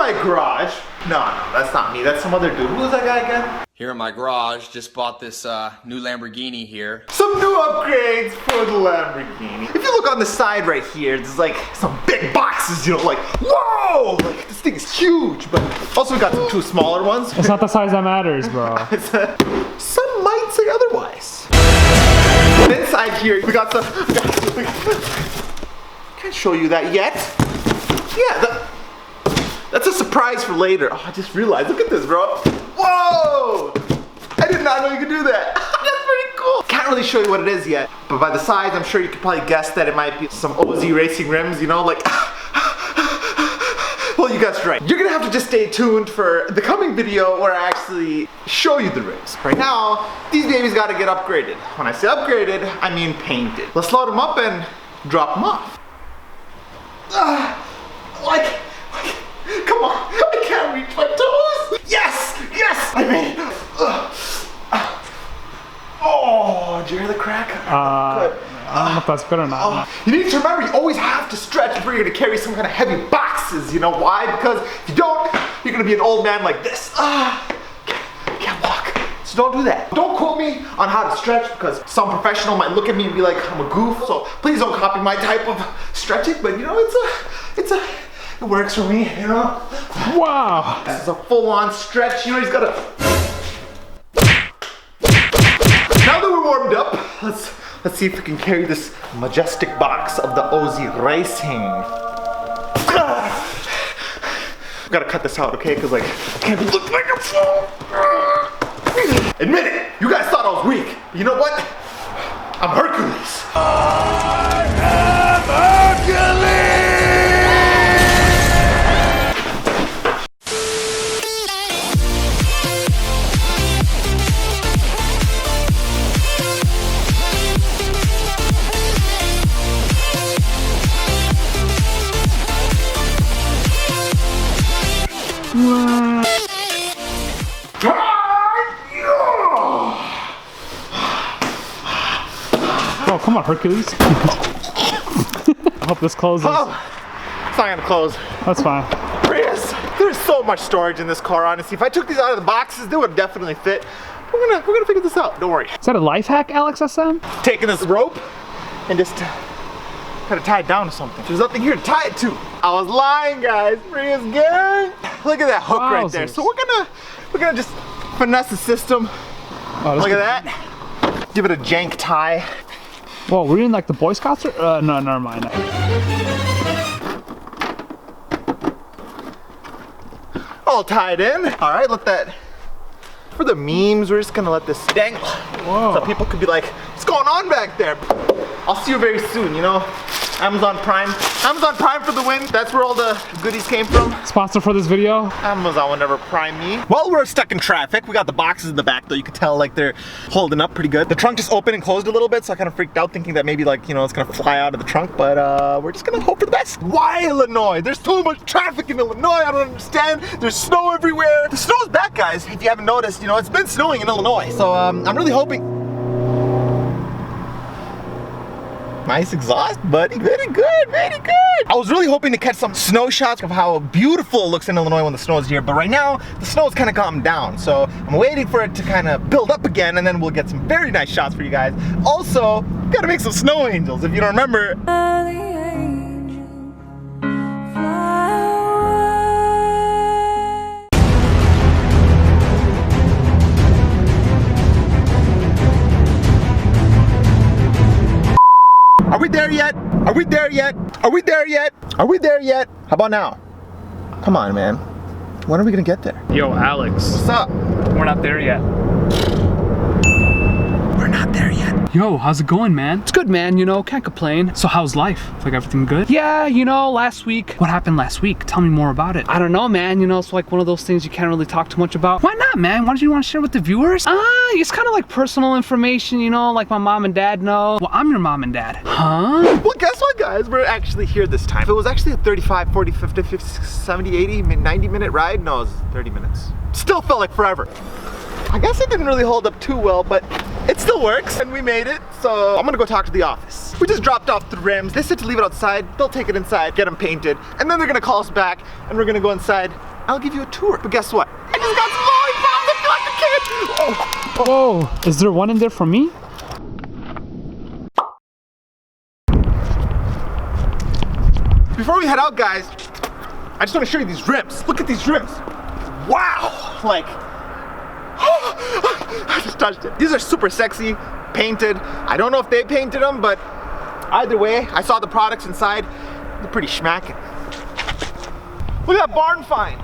my garage. No, that's not me. That's some other dude. Who's that guy again? Here in my garage, just bought this new Lamborghini here. Some new upgrades for the Lamborghini. If you look on the side right here, there's like some big boxes, you know, like, whoa! Like, this thing is huge, but also we got some two smaller ones. It's not the size that matters, bro. Some might say otherwise. Inside here, we got some, can't show you that yet. Yeah, that's a surprise for later. Oh, I just realized, look at this, bro. Whoa! I did not know you could do that. That's pretty cool. Can't really show you what it is yet, but by the size, I'm sure you could probably guess that it might be some OZ racing rims, you know, like, well, you guessed right. You're gonna have to just stay tuned for the coming video where I actually show you the rims. Right now, these babies gotta get upgraded. When I say upgraded, I mean painted. Let's load them up and drop them off. Like, come on, I can't reach my toes. Yes, yes, I made it. Oh, did you hear the crack? Good. I don't know if that's good or not. You need to remember, you always have to stretch before you're gonna carry some kind of heavy boxes. You know why? Because if you don't, you're gonna be an old man like this. Can't walk. So don't do that. Don't quote me on how to stretch because some professional might look at me and be like, I'm a goof. So please don't copy my type of stretching. But you know, it works for me, you know? Wow. This is a full-on stretch. You know, he's got a... Now that we're warmed up, let's see if we can carry this majestic box of the OZ Racing. We gotta cut this out, okay? Because like, I can't be looking like a fool. Admit it, you guys thought I was weak. But you know what? I'm Hercules. I am Hercules! Oh, come on, Hercules. I hope this closes. Oh, it's not gonna close. That's fine. There's so much storage in this car, honestly. If I took these out of the boxes, they would definitely fit. We're gonna figure this out, don't worry. Is that a life hack, Alex SM? Taking this rope and just gotta tie it down to something. There's nothing here to tie it to. I was lying, guys. Prius gang. Look at that hook right there. So we're gonna just finesse the system. Oh, look at that. Give it a jank tie. Whoa, were you in like the Boy Scouts or? No, never mind. All tied in. All right, let that. For the memes, we're just gonna let this dangle. Whoa. So people could be like, what's going on back there? I'll see you very soon, you know? Amazon Prime. Amazon Prime for the win. That's where all the goodies came from. Sponsor for this video? Amazon will never prime me. Well, we're stuck in traffic. We got the boxes in the back though. You can tell like they're holding up pretty good. The trunk just opened and closed a little bit, so I kind of freaked out thinking that maybe like, you know, it's gonna fly out of the trunk, but we're just gonna hope for the best. Why Illinois? There's so much traffic in Illinois. I don't understand. There's snow everywhere. The snow's back, guys. If you haven't noticed, you know, it's been snowing in Illinois. So I'm really hoping. Nice exhaust, buddy. Very good, very good. I was really hoping to catch some snow shots of how beautiful it looks in Illinois when the snow is here, but right now, the snow is kind of calmed down. So I'm waiting for it to kind of build up again, and then we'll get some very nice shots for you guys. Also, gotta make some snow angels. If you don't remember, are we there yet? Are we there yet? Are we there yet? Are we there yet? How about now? Come on, man. When are we gonna get there? Yo, Alex. What's up? We're not there yet. We're not there yet. Yo, how's it going, man? It's good, man, you know, can't complain. So how's life? Like everything good? Yeah, you know, last week. What happened last week? Tell me more about it. I don't know, man, you know, it's like one of those things you can't really talk too much about. Why not, man? Why don't you want to share with the viewers? It's kind of like personal information, you know, like my mom and dad know. Well, I'm your mom and dad. Huh? Well, guess what, guys? We're actually here this time. If it was actually a 35, 40, 50, 50, 70, 80, 90-minute ride, no, it was 30 minutes. Still felt like forever. I guess it didn't really hold up too well, but it still works, and we made it, so I'm gonna go talk to the office. We just dropped off the rims. They said to leave it outside. They'll take it inside, get them painted, and then they're gonna call us back, and we're gonna go inside I'll give you a tour. But guess what? I just got some lollipops. I feel like a kid. Oh. Whoa, is there one in there for me? Before we head out, guys, I just want to show you these rims. Look at these rims. Wow. Like, I just touched it. These are super sexy, painted. I don't know if they painted them, but either way, I saw the products inside. They're pretty schmacking. Look at that barn find.